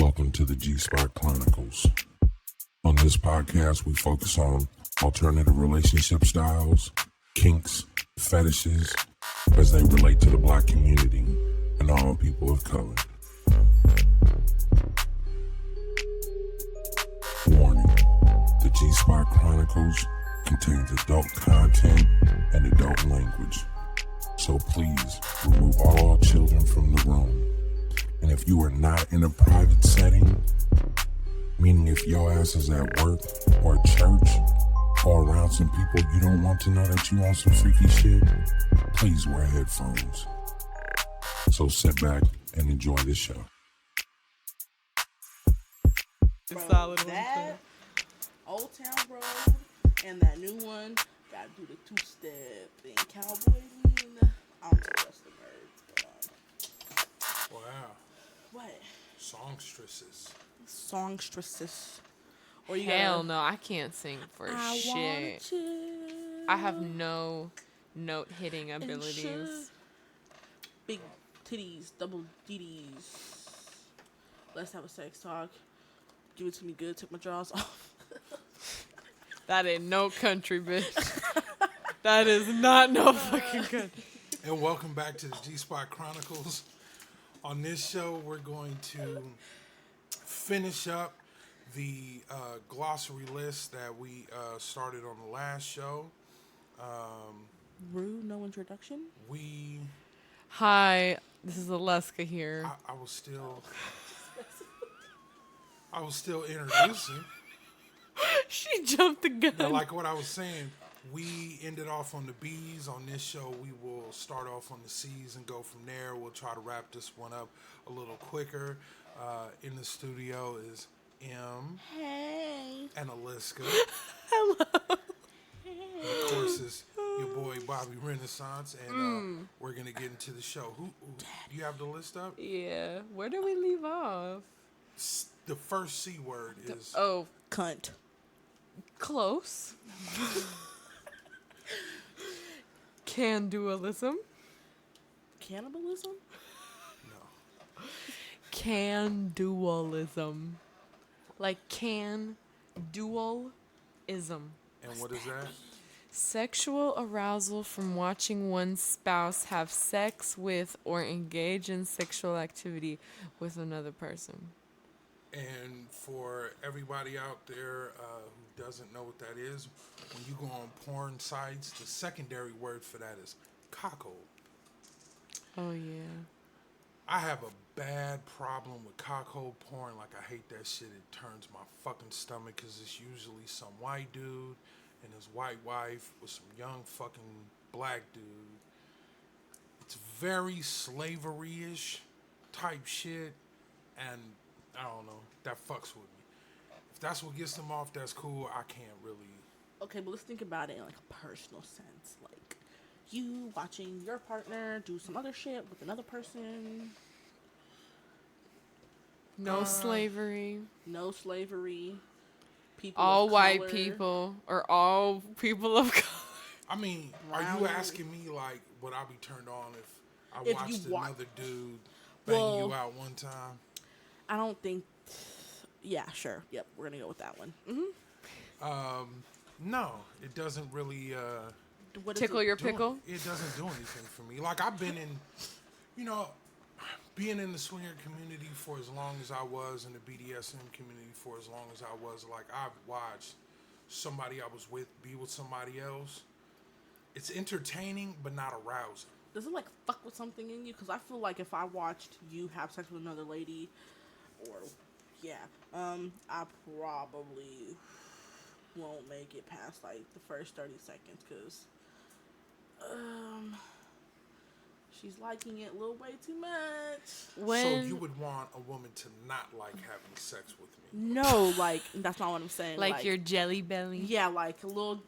Welcome to the G-Spot Chronicles. On this podcast, we focus on alternative relationship styles, kinks, fetishes, as they relate to the Black community and all people of color. Warning, the G-Spot Chronicles contains adult content and adult language. So please remove all children from the room. And if you are not in a private setting, meaning if your ass is at work or church or around some people you don't want to know that you on some freaky shit, please wear headphones. So sit back and enjoy the show. Bro, that Old Town Road and that new one gotta do the two-step and cowboy lean. I don't know what's the words, but Wow. what? Songstresses. Or you Hell gotta, no, I can't sing for I shit. wanna chill I have no note hitting and abilities. chill. Big titties, double DDs. Let's have a sex talk. Give it to me good. Took my drawers off. That ain't no country, bitch. That is not no fucking country. And welcome back to the G-Spot Chronicles. On this show, we're going to finish up the glossary list that we started on the last show. Rude, no introduction. Hi, this is Aleska here. I was still introducing. She jumped the gun. But like what I was saying, we ended off on the B's. On this show, we will start off on the C's and go from there. We'll try to wrap this one up a little quicker. In the studio is M. Hey. And Aliska. Hello. And of course, is your boy Bobby Renaissance. And we're going to get into the show. Who do you have the list up? Yeah, where do we leave off? The first C word is... Oh, Cunt. close. Can-dualism. Cannibalism? No. Can-dualism. Like can-dualism. And what is that? Sexual arousal from watching one's spouse have sex with or engage in sexual activity with another person. And for everybody out there who doesn't know what that is, when you go on porn sites, the secondary word for that is cockhold. Oh, yeah. I have a bad problem with cockhold porn. Like, I hate that shit. It turns my fucking stomach because it's usually some white dude and his white wife with some young fucking black dude. It's very slavery-ish type shit, and I don't know, that fucks with me. If that's what gets them off, that's cool. I can't really... Okay, but let's think about it in like a personal sense. Like, you watching your partner do some other shit with another person. No slavery. No slavery. People All of white color. people or all people of color. I mean, are you Brown. asking me, like, would I be turned on if I If watched you wa- another dude bang Well- you out one time? I don't think... Yeah, sure. Yep, we're going to go with that one. Mm-hmm. No, it doesn't really... What is Tickle it? your pickle. It doesn't do anything for me. Like, I've been in, being in the swinger community for as long as I was, in the BDSM community for as long as I was. Like, I've watched somebody I was with be with somebody else. It's entertaining, but not arousing. Does it like fuck with something in you? Because I feel like if I watched you have sex with another lady, or I probably won't make it past like the first 30 seconds because she's liking it a little way too much. When So you would want a woman to not like having sex with me? No, like that's not what I'm saying. like your jelly belly. yeah, like a little,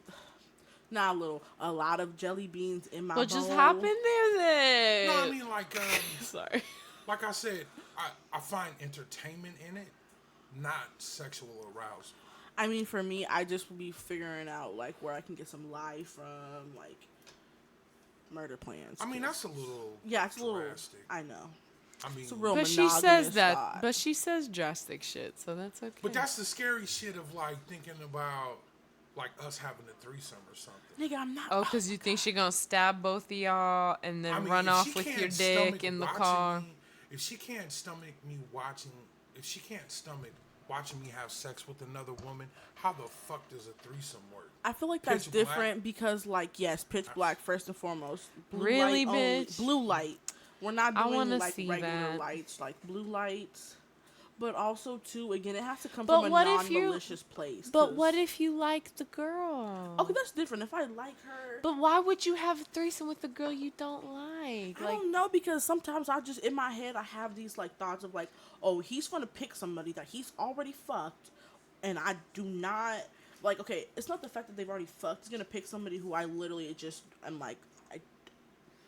not a little, a lot of jelly beans in my Well, bowl. just hop in there then. No, I mean, like, Sorry. like I said, I find entertainment in it, not sexual arousal. I mean, for me, I just will be figuring out like where I can get some lie from, like murder plans. I mean, that's a little yeah, it's a little. drastic. I know. I mean, It's a real But she monogamous says that. thought. But she says drastic shit, so that's okay. but that's the scary shit of like thinking about like us having a threesome or something. Nigga, I'm not. Oh, because you think she gonna stab both of y'all and then run if off she with your can't dick stomach in the watching car. if she can't stomach me watching, if she can't stomach watching me have sex with another woman, how the fuck does a threesome work? I feel like that's Pitch black? different because, like, yes, pitch black first and foremost. Blue Really, light only. bitch? Blue light. We're not I doing wanna like see regular that. lights, like blue lights. But also, too, again, it has to come But from a what if you- non-malicious place. But what 'cause- if you like the girl? Okay, that's different. If I like her, But why would you have a threesome with the girl you don't like? I don't know, because sometimes I just, in my head, I have these, like, thoughts of, like, oh, he's going to pick somebody that he's already fucked, and I do not, like, okay, it's not the fact that they've already fucked. He's going to pick somebody who I literally just, I'm like, I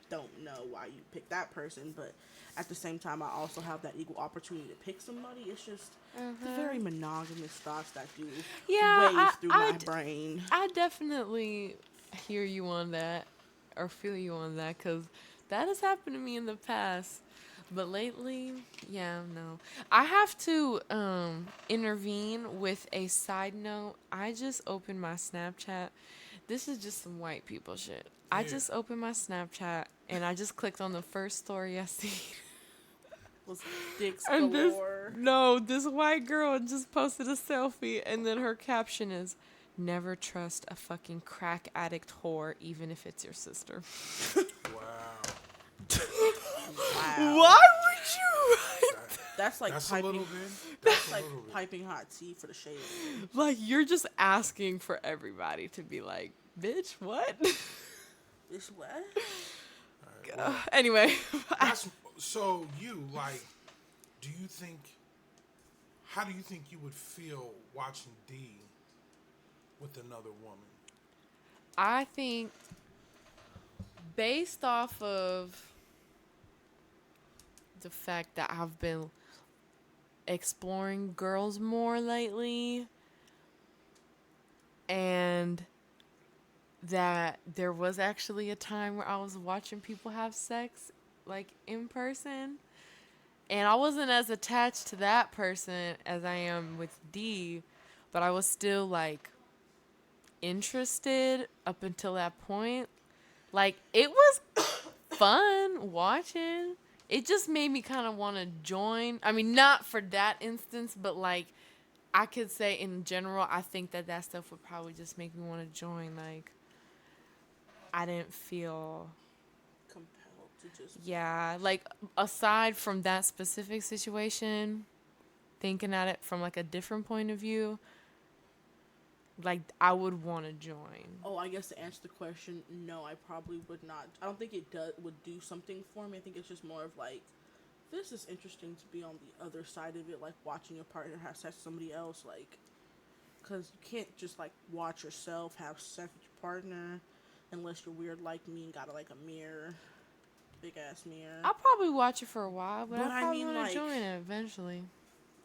don't know why you picked that person, but at the same time, I also have that equal opportunity to pick somebody. It's just the very monogamous thoughts that do wave through my brain. I definitely hear you on that, or feel you on that, because that has happened to me in the past. But lately, yeah, no. I have to intervene with a side note. I just opened my Snapchat. This is just some white people shit. I just opened my Snapchat, and I just clicked on the first story I see. Was dicks And galore. this white girl just posted a selfie, and then her caption is, "Never trust a fucking crack addict whore, even if it's your sister." Wow. Wow. Why would you write? That's like That's a piping. little bit. That's like piping hot tea for the shade. Like, you're just asking for everybody to be like, "Bitch, what?" This what? Anyway, So you, like, how do you think you would feel watching D with another woman? I think based off of the fact that I've been exploring girls more lately, and that there was actually a time where I was watching people have sex, like, in person, and I wasn't as attached to that person as I am with D, but I was still, like, interested up until that point. Like, it was fun watching. It just made me kind of want to join. I mean, not for that instance, but, like, I could say in general, I think that stuff would probably just make me want to join. Like, I didn't feel, Compelled to just. yeah, like, aside from that specific situation, thinking at it from, like, a different point of view, like, I would want to join. Oh, I guess to answer the question, no, I probably would not. I don't think it would do something for me. I think it's just more of like, this is interesting to be on the other side of it, like watching your partner have sex with somebody else, like, because you can't just like watch yourself have sex with your partner unless you're weird like me and got like a mirror, big ass mirror, I'll probably watch it for a while, but But I I probably mean, want like- to join it eventually.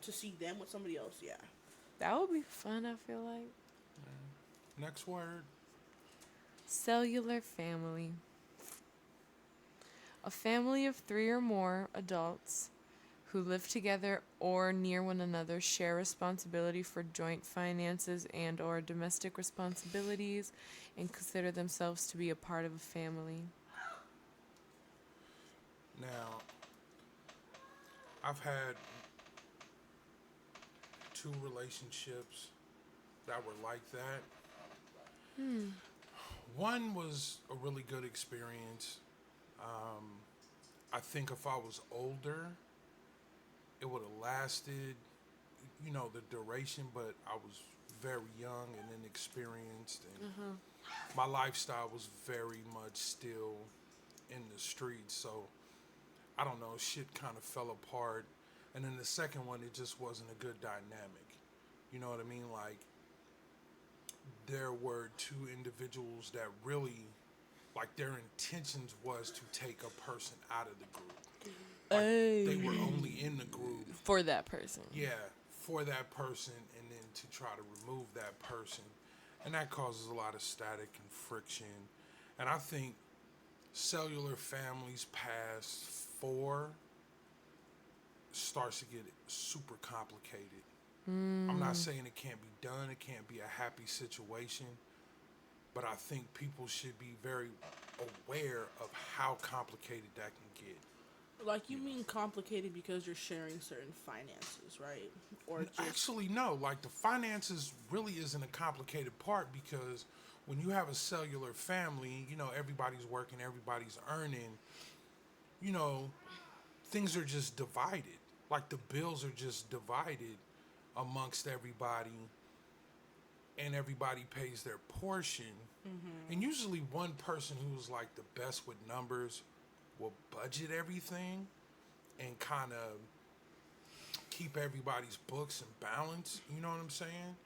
to see them with somebody else. Yeah. That would be fun, I feel like. Next word. Cellular family. A family of 3 or more adults who live together or near one another share responsibility for joint finances and or domestic responsibilities and consider themselves to be a part of a family. Now, I've had 2 relationships that were like that. One was a really good experience. I think if I was older, it would have lasted, the duration, but I was very young and inexperienced, and my lifestyle was very much still in the streets, so I don't know, shit kind of fell apart. And then the second one, it just wasn't a good dynamic. You know what I mean? Like, there were 2 individuals that really, like, their intentions was to take a person out of the group. Like, they were only in the group. For that person. Yeah, for that person, and then to try to remove that person. And that causes a lot of static and friction. And I think cellular families past 4 starts to get super complicated. I'm not saying it can't be done, it can't be a happy situation, but I think people should be very aware of how complicated that can get. Like, you mean complicated because you're sharing certain finances, right? Or just Actually, no. Like, the finances really isn't a complicated part because when you have a cellular family, everybody's working, everybody's earning, you know, things are just divided. Like, the bills are just divided amongst everybody, and everybody pays their portion. And usually, one person who's like the best with numbers will budget everything and kind of keep everybody's books in balance. You know what I'm saying?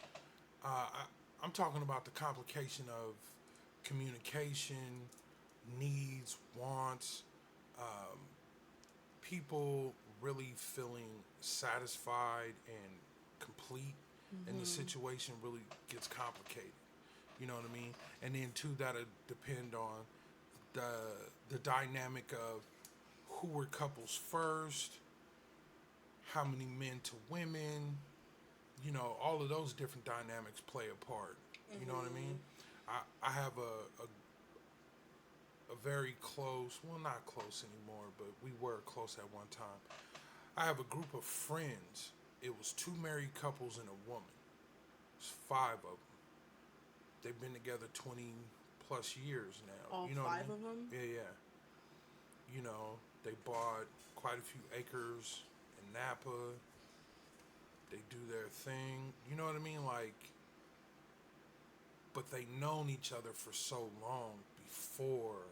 I'm talking about the complication of communication, needs, wants, people really feeling satisfied and complete, and the situation really gets complicated. You know what I mean? And then too, that'll depend on the dynamic of who were couples first, how many men to women, all of those different dynamics play a part. You know what I mean? I have a very close, well, not close anymore, but we were close at one time. I have a group of friends. It was 2 married couples and a woman. It's 5 of them. They've been together 20 plus years now. all You know what I 5 mean? of them? Yeah. They bought quite a few acres in Napa. They do their thing. You know what I mean? Like, but they known each other for so long before.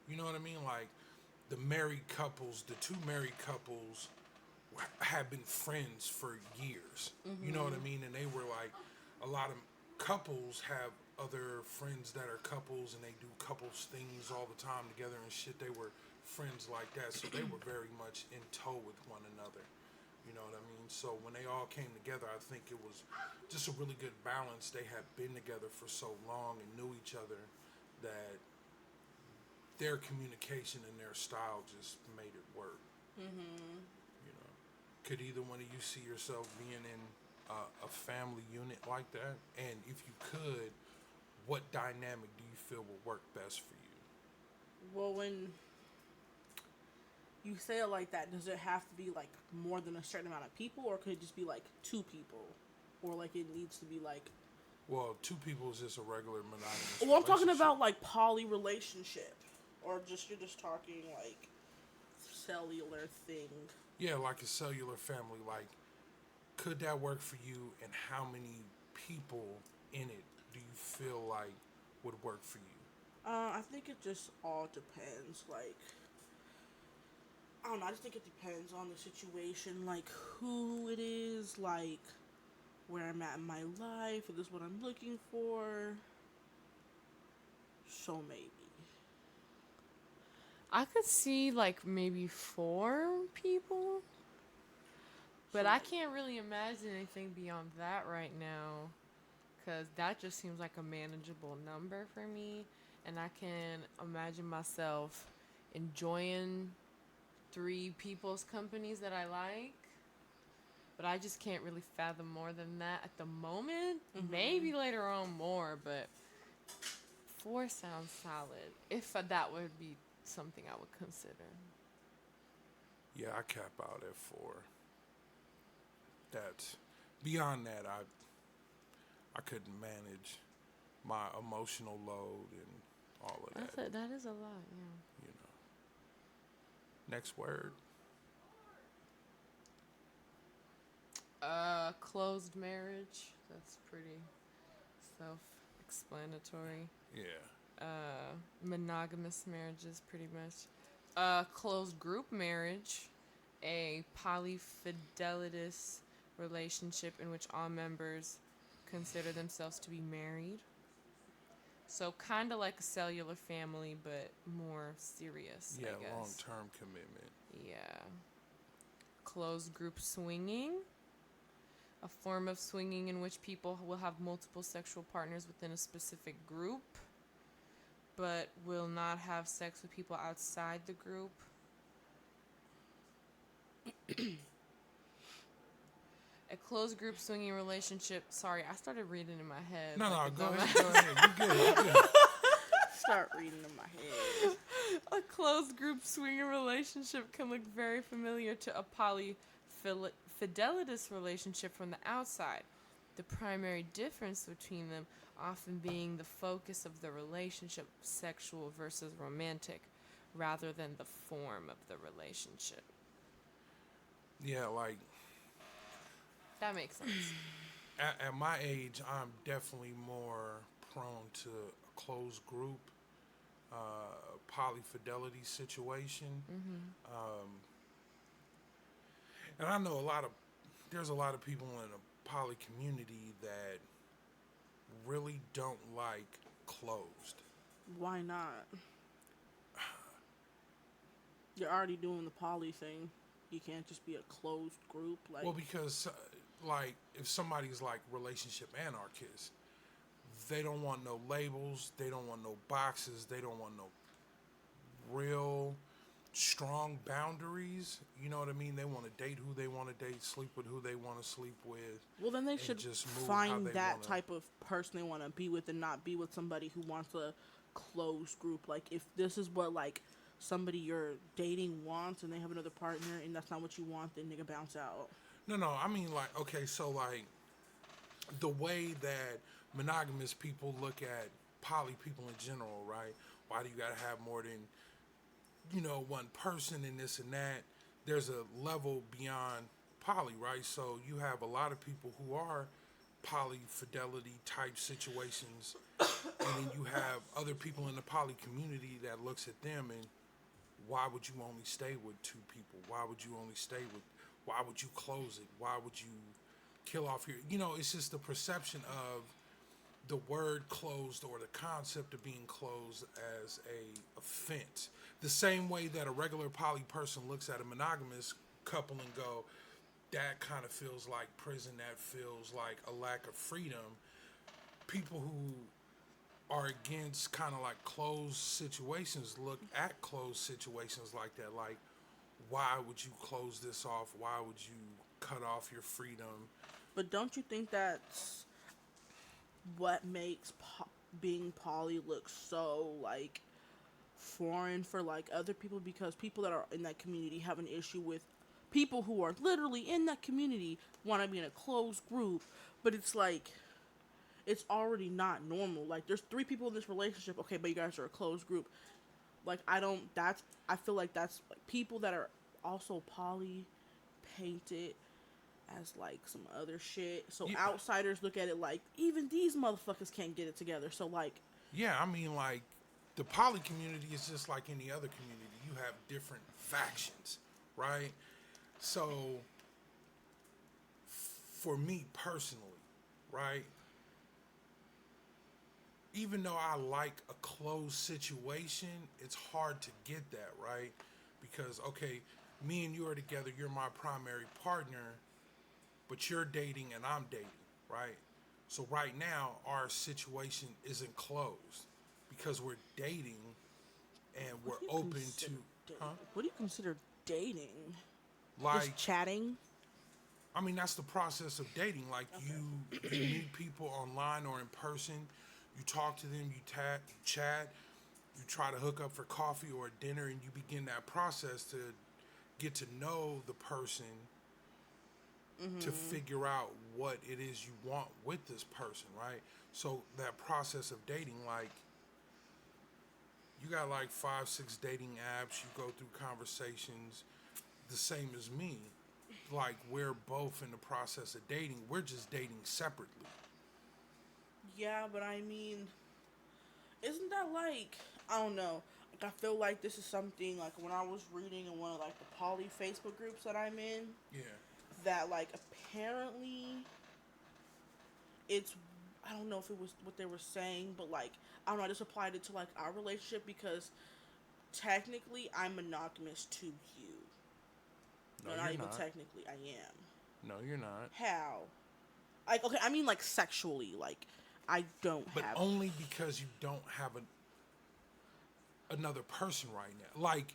You know what I mean? Like, the 2 married couples have been friends for years. You know what I mean? And they were like, a lot of couples have other friends that are couples, and they do couples things all the time together and shit. They were friends like that, so they were very much in tow with one another. You know what I mean? So when they all came together, I think it was just a really good balance. They had been together for so long and knew each other that their communication and their style just made it work. Could either one of you see yourself being in a family unit like that? And if you could, what dynamic do you feel will work best for you? Well, when you say it like that, does it have to be like more than a certain amount of people, or could it just be like 2 people, or like it needs to be like? Well, 2 people is just a regular monogamous. Well, I'm talking about like poly relationship, or just you're just talking like cellular thing. Yeah, like a cellular family. Like, could that work for you, and how many people in it do you feel like would work for you? I think it just all depends. Like, I don't know. I just think it depends on the situation, like who it is, like where I'm at in my life, if this is what I'm looking for. So maybe. I could see like maybe 4 people, but I can't really imagine anything beyond that right now, because that just seems like a manageable number for me, and I can imagine myself enjoying 3 people's companies that I like, but I just can't really fathom more than that at the moment. Maybe later on more, but 4 sounds solid, if that would be something I would consider. Yeah, I cap out at 4. That's beyond that. I couldn't manage my emotional load and all of that. That is a lot, yeah. Next word. Closed marriage. That's pretty self-explanatory. Yeah. Monogamous marriages, pretty much. Closed group marriage, a polyfidelitous relationship in which all members consider themselves to be married. So kind of like a cellular family, but more serious, Yeah, I guess. long-term commitment. Yeah. Closed group swinging, a form of swinging in which people will have multiple sexual partners within a specific group, but will not have sex with people outside the group. A closed group swinging relationship. Sorry, I started reading in my head. No, like go a ahead. dumbass. Go ahead. You good. You good. Start reading in my head. A closed group swinging relationship can look very familiar to a polyfidelitous relationship from the outside. The primary difference between them often being the focus of the relationship, sexual versus romantic, rather than the form of the relationship. Yeah, like That makes sense. at my age, I'm definitely more prone to a closed group, polyfidelity situation. And I know there's a lot of people in a poly community that really don't like closed. Why not? You're already doing the poly thing. You can't just be a closed group. Like, Well, because like if somebody's like relationship anarchist, they don't want no labels, they don't want no boxes, they don't want no real strong boundaries. You know what I mean? They want to date who they want to date, sleep with who they want to sleep with. well, then they and should just move how find they that wanna- type of person they want to be with, and not be with somebody who wants a closed group. Like, if this is what like somebody you're dating wants, and they have another partner, and that's not what you want, then nigga bounce out. No, I mean like okay, so like the way that monogamous people look at poly people in general, right? Why do you gotta have more than one person and this and that? There's a level beyond poly, right? So you have a lot of people who are poly fidelity type situations, and then you have other people in the poly community that looks at them and why would you only stay with two people? Why would you only stay with? Why would you close it? Why would you kill off your? It's just the perception of the word closed or the concept of being closed as a offense. The same way that a regular poly person looks at a monogamous couple and go, that kind of feels like prison, that feels like a lack of freedom. People who are against kind of like closed situations look at closed situations like that. Like, why would you close this off? Why would you cut off your freedom? But don't you think that's what makes being poly look so like foreign for like other people? Because people that are in that community have an issue with people who are literally in that community want to be in a closed group, but it's like it's already not normal. Like, there's 3 people in this relationship, okay, but you guys are a closed group. Like, I feel like that's like people that are also poly paint it as like some other shit. So Yeah. Outsiders look at it like, even these motherfuckers can't get it together. So like, Yeah, I mean, like, the poly community is just like any other community. You have different factions, right? So, for me personally, right, even though I like a closed situation, it's hard to get that, right? Because, okay, me and you are together, you're my primary partner, but you're dating and I'm dating, right? So right now, our situation isn't closed because we're dating and we're what do you open consider to, dating? What do you consider dating? like, Just chatting? I mean, that's the process of dating. Like, you meet people online or in person, you talk to them, you chat, you try to hook up for coffee or dinner, and you begin that process to get to know the person, to figure out what it is you want with this person, right? So that process of dating, like, you got like 5-6 dating apps, you go through conversations, the same as me. Like, we're both in the process of dating, we're just dating separately. Yeah, but I mean, isn't that like, I don't know. Like, I feel like this is something like when I was reading in one of like the poly Facebook groups that I'm in, Yeah. that like apparently it's, I don't know if it was what they were saying, but like, I don't know, I just applied it to like our relationship because technically I'm monogamous to you. No, not you're even not. technically, I am. No, you're not. How? Like, okay, I mean like sexually, like I don't But have. only because you don't have another person right now. Like,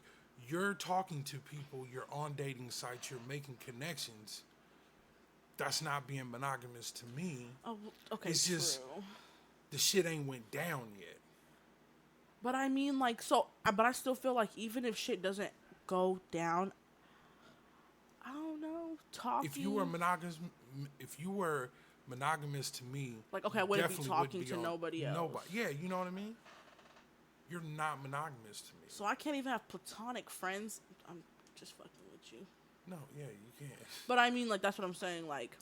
you're talking to people, you're on dating sites, you're making connections. that's not being monogamous to me. Oh, okay, It's true. just the shit ain't went down yet. But I mean, like, so, but I still feel like even if shit doesn't go down, I don't know, talking. If you were monogamous to me, Like, okay, I you wouldn't be definitely talking be to on nobody else. Nobody. Yeah, you know what I mean? You're not monogamous to me. So I can't even have platonic friends. I'm just fucking with you. No, yeah, you can't. But I mean, like, that's what I'm saying. Like,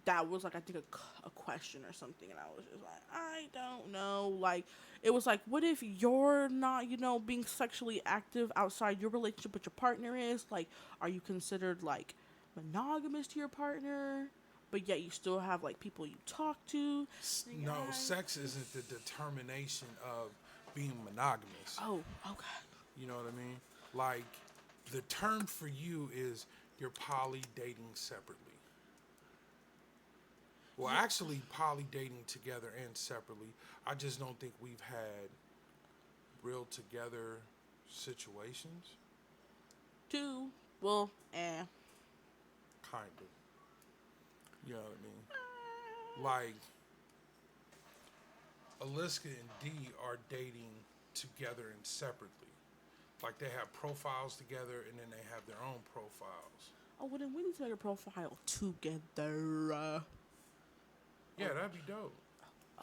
that was, like, I think a question or something. And I was just like, I don't know. Like, it was like, what if you're not, you know, being sexually active outside your relationship, but your partner is? Like, are you considered, like, monogamous to your partner? But yet you still have, like, people you talk to? No, sex isn't the determination of being monogamous. Oh, okay. You know what I mean? Like, the term for you is you're poly dating separately. Well, actually, poly dating together and separately. I just don't think we've had real together situations. Two. Well, Kind of. You know what I mean? Like, Aliska and D are dating together and separately. Like, they have profiles together and then they have their own profiles. Oh, well, then we need to make a profile together. Yeah, that'd be dope.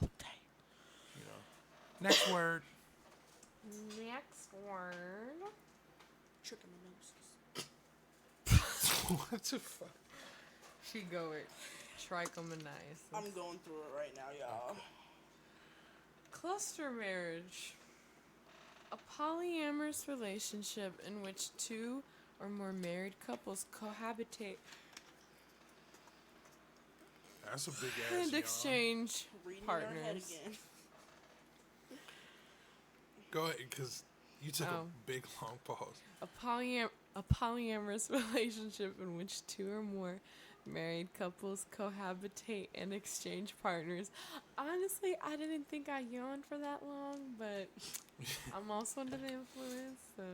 Oh, dang. You know. Next word. Next word. Trichomoniasis. What the fuck? She go it. Trichomoniasis. I'm going through it right now, y'all. Cluster marriage. A polyamorous relationship in which two or more married couples cohabitate That's a big ass. and exchange Reading in our head partners. again. Go ahead, because you took Oh. a big long pause. A polyamorous relationship in which two or more married couples cohabitate and exchange partners. Honestly, I didn't think I yawned for that long, but I'm also under the influence, so.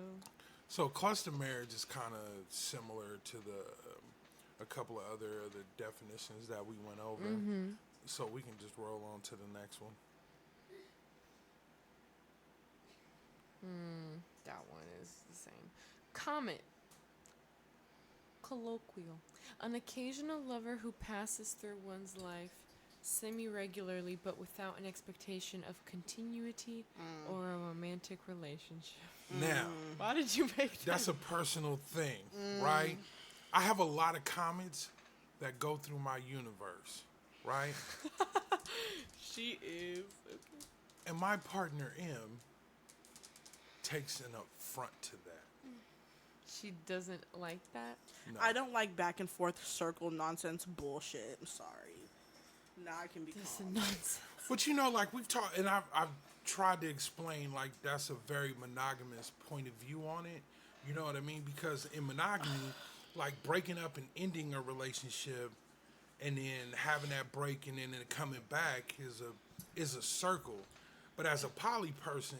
So cluster marriage is kind of similar to a couple of other definitions that we went over. Mm-hmm. So we can just roll on to the next one. That one is the same. Comet. Colloquial. An occasional lover who passes through one's life semi-regularly but without an expectation of continuity or a romantic relationship. Now, Why did you make that? that's a personal thing, right? I have a lot of comments that go through my universe, right? She is. Okay. And my partner M takes an affront to that. She doesn't like that? No. I don't like back and forth circle nonsense bullshit. I'm sorry. Now I can be This is calm. nonsense. But you know, like we've talked, and I've tried to explain, like that's a very monogamous point of view on it. You know what I mean? Because in monogamy, like breaking up and ending a relationship, and then having that break and then it coming back is a circle. But as a poly person,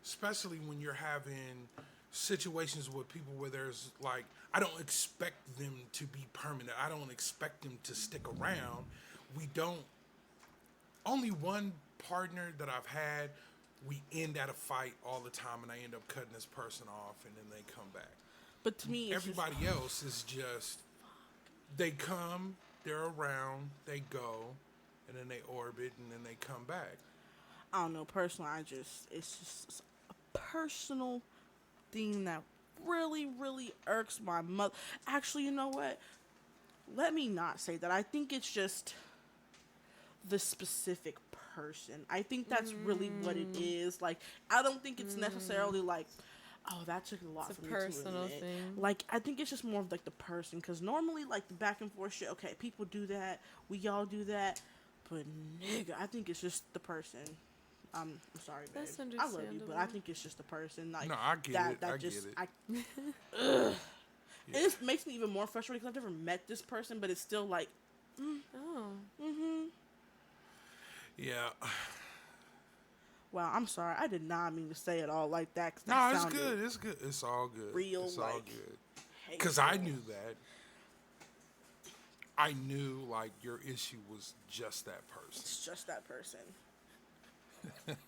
especially when you're having situations with people where there's like, I don't expect them to be permanent. I don't expect them to stick around. Only one partner that I've had, we end at a fight all the time and I end up cutting this person off and then they come back. But to me, it's Everybody else is just, they come, they're around, they go, and then they orbit and then they come back. I don't know. Personally, it's just a personal thing that really, really irks my mother. Actually, you know what? Let me not say that. I think it's just the specific person. I think that's really what it is. Like, I don't think it's necessarily like, oh, that took a lot It's for a me to personal admit. thing. Like, I think it's just more of like the person. Because normally, like the back and forth shit, okay, people do that. We all do that. But nigga, I think it's just the person. I'm sorry, babe. That's I love you, but I understandable. think it's just the person. Like, No, I get it. I get it. Ugh. Yeah. It just makes me even more frustrated because I've never met this person, but it's still like, Oh. Yeah. wow, I'm sorry. I did not mean to say it all like that. 'Cause No, that it's sounded good. It's good. It's all good. real, It's all like, good. hateful. Because I knew that. I knew like your issue was just that person. It's just that person.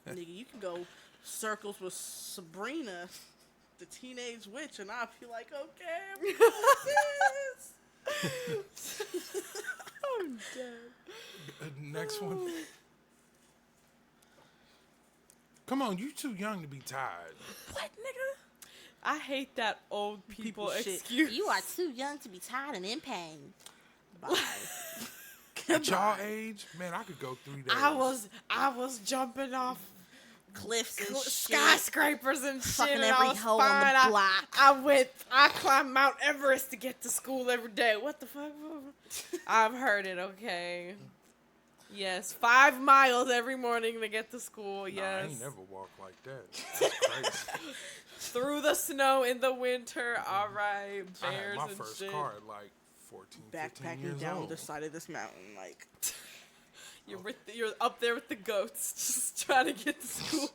Nigga, you can go circles with Sabrina, the teenage witch, and I'll be like, okay, I'm doing this. I'm dead. Next one. Come on, you too young to be tired. What, nigga? I hate that old people shit. excuse. You are too young to be tired and in pain. Bye. At y'all age, man, I could go 3 days. I was jumping off Cliffs and shit. skyscrapers and shit. Fucking And every I was hole fine. on the block. I climbed Mount Everest to get to school every day. What the fuck? I've heard it, okay. Yes, 5 miles every morning to get to school, Nah, yes. I ain't never walked like that. That's crazy. Through the snow in the winter, all right, bears I had my and first shit. car at like 14, 15 Backpacking years down old. the side of this mountain, like. You're up there with the goats, just trying to get to school.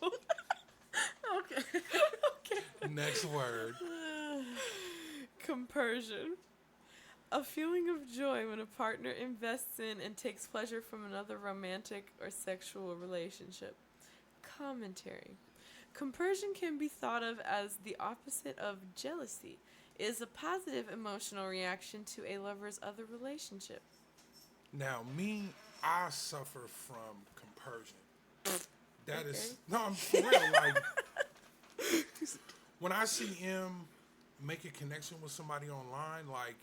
Okay. Okay. Next word. Compersion. A feeling of joy when a partner invests in and takes pleasure from another romantic or sexual relationship. Commentary. Compersion can be thought of as the opposite of jealousy. It is a positive emotional reaction to a lover's other relationship. Now, me, I suffer from compersion. That is Okay. no, I'm for real. Like, when I see him make a connection with somebody online, like,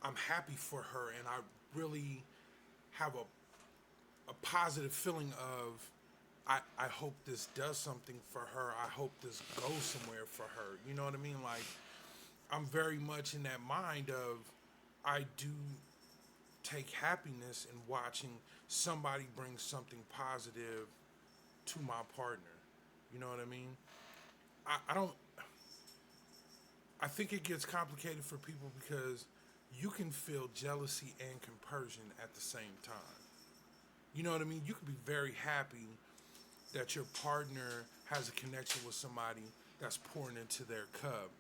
I'm happy for her, and I really have a positive feeling of, I hope this does something for her. I hope this goes somewhere for her. You know what I mean? Like, I'm very much in that mind of, I do take happiness in watching somebody bring something positive to my partner. You know what I mean? I think it gets complicated for people because you can feel jealousy and compersion at the same time. You know what I mean? You can be very happy that your partner has a connection with somebody that's pouring into their cup.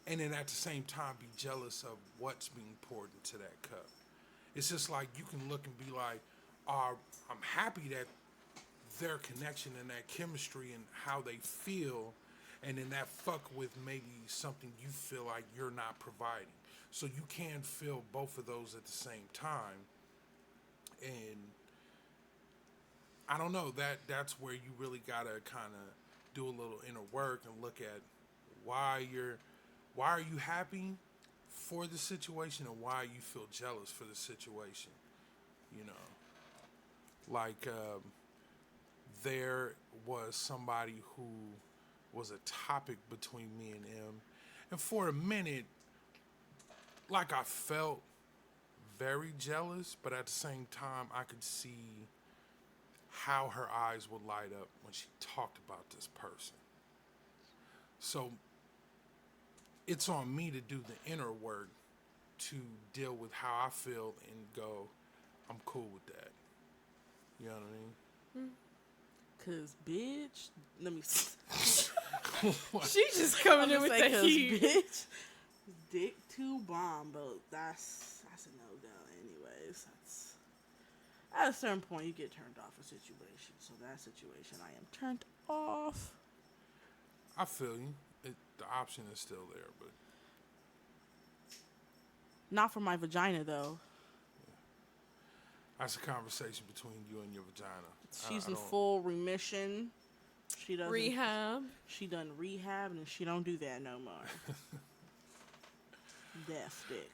And then at the same time be jealous of what's being poured into that cup. It's just like you can look and be like, oh, I'm happy that their connection and that chemistry and how they feel, and then that fuck with maybe something you feel like you're not providing. So you can feel both of those at the same time. And I don't know, that's where you really gotta kind of do a little inner work and look at why are you happy for the situation and why you feel jealous for the situation. You know, like there was somebody who was a topic between me and him, and for a minute, like, I felt very jealous, but at the same time I could see how her eyes would light up when she talked about this person. So it's on me to do the inner work to deal with how I feel and go, I'm cool with that. You know what I mean? Cause bitch, let me. She just coming in I'm with saying, the 'cause heat. bitch, dick too bomb, but that's a no go. Anyways, that's at a certain point you get turned off a situation. So that situation, I am turned off. I feel you. The option is still there, but Not for my vagina though. that's a conversation between you and your vagina. She's I in don't- full remission. She doesn't Rehab. She done rehab and she don't do that no more. Death dick.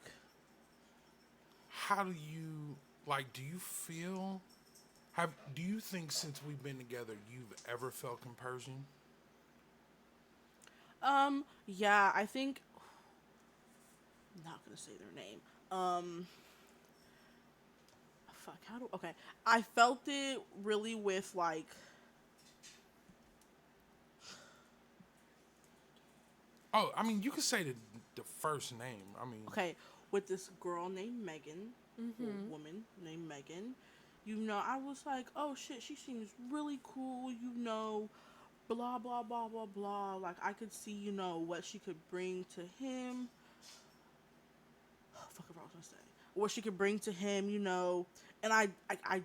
How do you, like, do you feel, do you think since we've been together you've ever felt compersion? Yeah, I think. I'm not gonna say their name. Fuck. Okay. I felt it really with like. Oh, I mean, you could say the first name. I mean, Okay, with this girl named Megan, woman named Megan. You know, I was like, oh shit, she seems really cool. You know, blah blah blah blah blah. Like I could see, you know, what she could bring to him. Oh, fuck, what I was gonna say. what she could bring to him, and I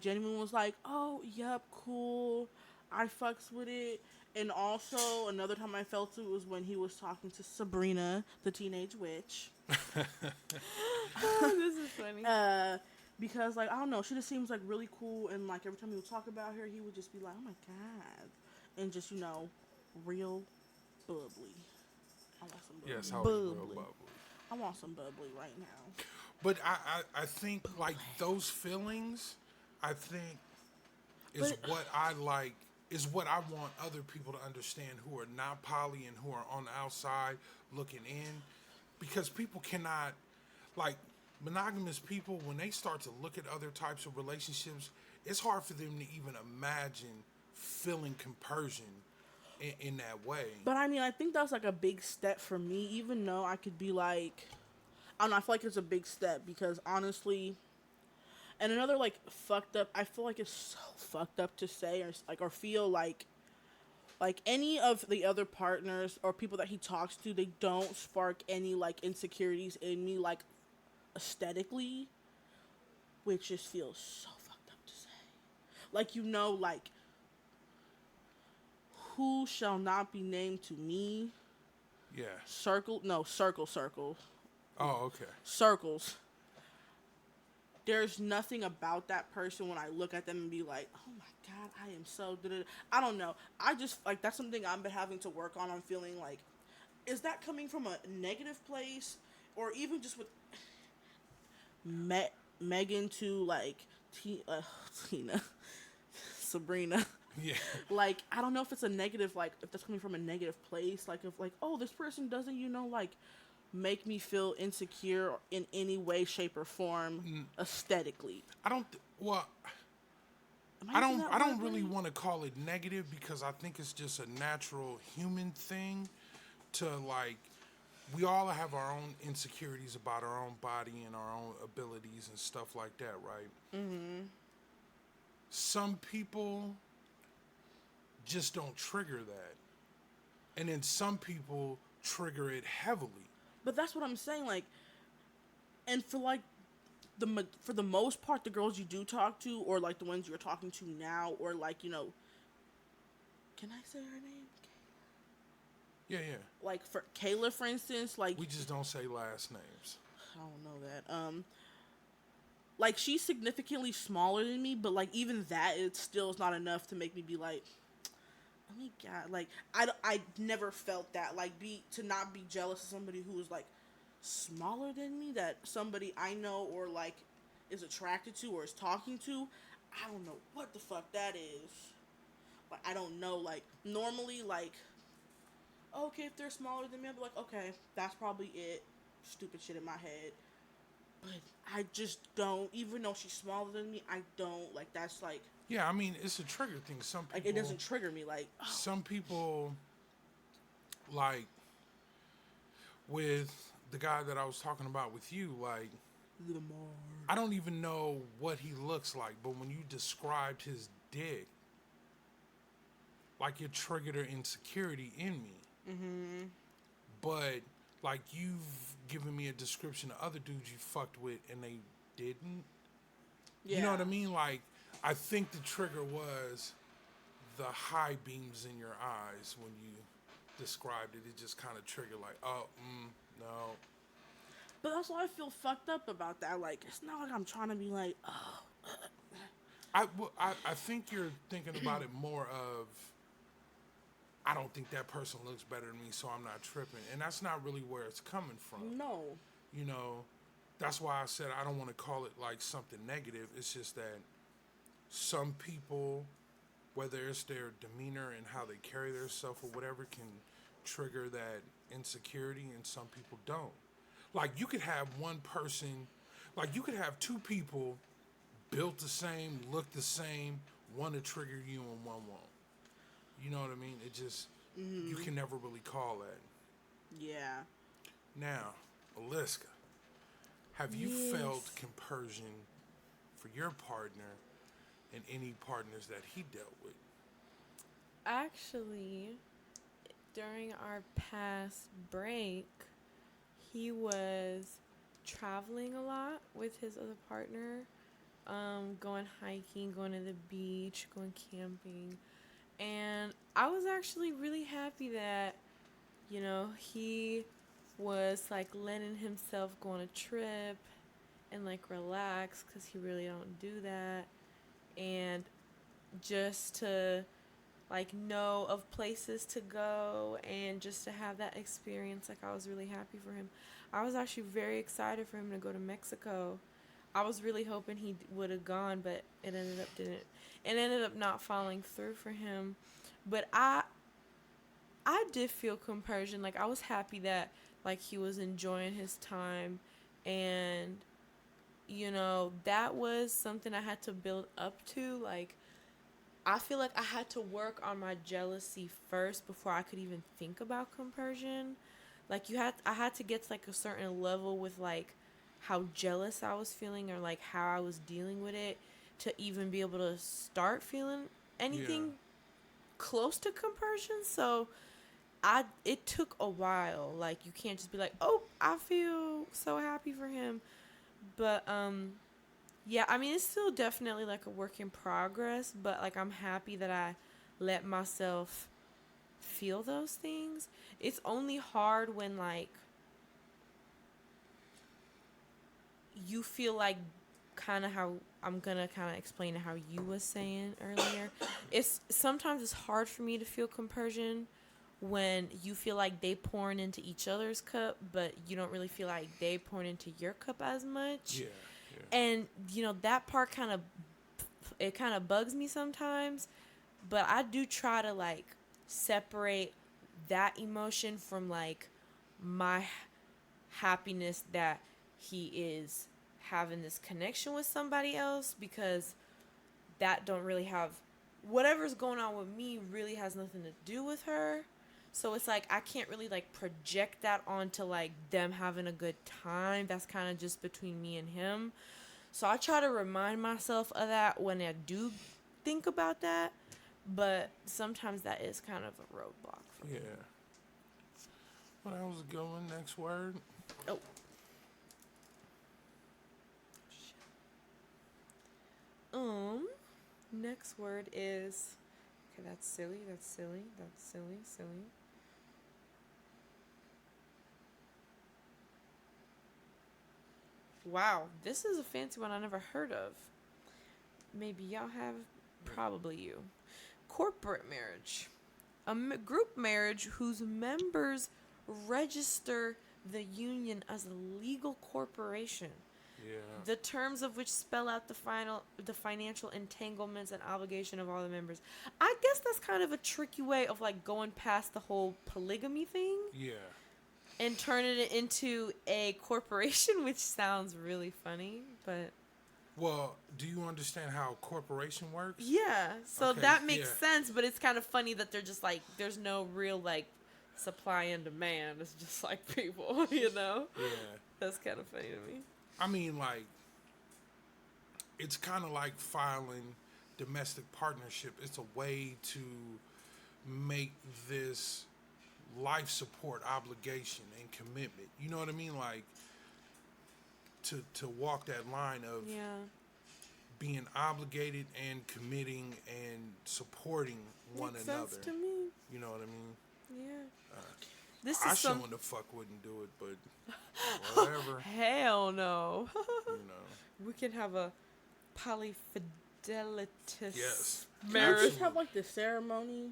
genuinely was like, oh, yep, cool, I fucks with it. And also another time I felt it was when he was talking to Sabrina, the teenage witch. Oh, this is funny. Because like I don't know, she just seems like really cool, and like every time he would talk about her, he would just be like, "Oh my god," and just real bubbly. I want some bubbly. Yes, I was real bubbly. I want some bubbly right now. But I think like those feelings, I think is But- what I like, is what I want other people to understand who are not poly and who are on the outside looking in, because people cannot, like, monogamous people, when they start to look at other types of relationships, it's hard for them to even imagine feeling compersion in that way. But I mean, I think that's like a big step for me, even though I could be like, I don't know, I feel like it's a big step because honestly, and another like fucked up, I feel like it's so fucked up to say or feel like any of the other partners or people that he talks to, they don't spark any like insecurities in me, like aesthetically, which just feels so fucked up to say. Like, like, who shall not be named to me? Yeah. Circle. Oh, okay. Circles. There's nothing about that person when I look at them and be like, oh my god, I am so da-da-da. I don't know. I just, like, that's something I've been having to work on. I'm feeling like, is that coming from a negative place? Or even just with Megan to, like, Tina, Sabrina. Yeah. Like, I don't know if it's a negative, like, if that's coming from a negative place. Like, if, like, oh, this person doesn't, like, make me feel insecure in any way, shape, or form aesthetically. I don't really want to call it negative, because I think it's just a natural human thing to, like, we all have our own insecurities about our own body and our own abilities and stuff like that, right? Mm-hmm. Some people just don't trigger that. And then some people trigger it heavily. But that's what I'm saying, like, and for, like, for the most part, the girls you do talk to, or, like, the ones you're talking to now, or, like, can I say her name? Yeah, yeah. Like, for Kayla, for instance, like... We just don't say last names. I don't know that. Like, she's significantly smaller than me, but, like, even that, it still is not enough to make me be like, oh my god, like, I never felt that, like, to not be jealous of somebody who is, like, smaller than me, that somebody I know or, like, is attracted to or is talking to. I don't know what the fuck that is. Like, I don't know, like, normally, like, okay, if they're smaller than me, I'll be like, okay, that's probably it. Stupid shit in my head. But I just don't, even though she's smaller than me, I don't, like, that's, like... Yeah, I mean, it's a trigger thing. Some people... Like, it doesn't trigger me, like... Oh. Some people, like, with the guy that I was talking about with you, like... Lamar. I don't even know what he looks like, but when you described his dick, like, it triggered an insecurity in me. Mm-hmm. But, like, you've given me a description of other dudes you fucked with and they didn't. Yeah. You know what I mean? Like, I think the trigger was the high beams in your eyes when you described it. It just kind of triggered, like, oh, no. But that's why I feel fucked up about that. Like, it's not like I'm trying to be like, oh. I think you're thinking about it more of, I don't think that person looks better than me, so I'm not tripping. And that's not really where it's coming from. No. You know, that's why I said I don't want to call it like something negative. It's just that some people, whether it's their demeanor and how they carry themselves or whatever, can trigger that insecurity, and some people don't. Like, you could have one person, like, you could have two people built the same, look the same, one to trigger you and one won't. You know what I mean? It just, you can never really call that. Yeah. Now, Aliska, have you felt compersion for your partner and any partners that he dealt with? Actually, during our past break, he was traveling a lot with his other partner, going hiking, going to the beach, going camping. And I was actually really happy that, he was like letting himself go on a trip and like relax because he really don't do that. And just to like know of places to go and just to have that experience, like I was really happy for him. I was actually very excited for him to go to Mexico. I was really hoping he would have gone, but it ended up not falling through for him. But I did feel compersion. Like I was happy that like he was enjoying his time, and that was something I had to build up to. Like I feel like I had to work on my jealousy first before I could even think about compersion. Like I had to get to like a certain level with like how jealous I was feeling or like how I was dealing with it to even be able to start feeling anything close to compersion. So it took a while. Like you can't just be like, "Oh, I feel so happy for him." But yeah, I mean, it's still definitely like a work in progress, but like I'm happy that I let myself feel those things. It's only hard when like you feel like kind of how I'm gonna kind of explain how you was saying earlier. Sometimes it's hard for me to feel compersion when you feel like they pouring into each other's cup, but you don't really feel like they pouring into your cup as much. Yeah. And that part kind of bugs me sometimes, but I do try to like separate that emotion from like my happiness that he is having this connection with somebody else, because that don't really have whatever's going on with me really has nothing to do with her. So it's like I can't really like project that onto like them having a good time. That's kind of just between me and him. So I try to remind myself of that when I do think about that, but sometimes that is kind of a roadblock for me. Yeah. Well, that was a good one. Next word. Oh. Next word is, okay, that's silly. Wow, this is a fancy one I never heard of. Maybe y'all have, probably you. Corporate marriage. A group marriage whose members register the union as a legal corporation. Yeah. The terms of which spell out the financial entanglements and obligation of all the members. I guess that's kind of a tricky way of like going past the whole polygamy thing. Yeah. And turning it into a corporation, which sounds really funny, but... Well, do you understand how a corporation works? Yeah, so Okay, that makes sense, but it's kind of funny that they're just like, there's no real like supply and demand. It's just like people, Yeah. That's kind of funny to me. I mean, like, it's kind of like filing domestic partnership. It's a way to make this life support obligation and commitment. You know what I mean? Like, to walk that line of being obligated and committing and supporting one Makes another. sense to me. You know what I mean? Yeah. I sure the fuck wouldn't do it, but whatever. Hell no. You know. We can have a polyfidelitous Can I marriage. just have like the ceremony,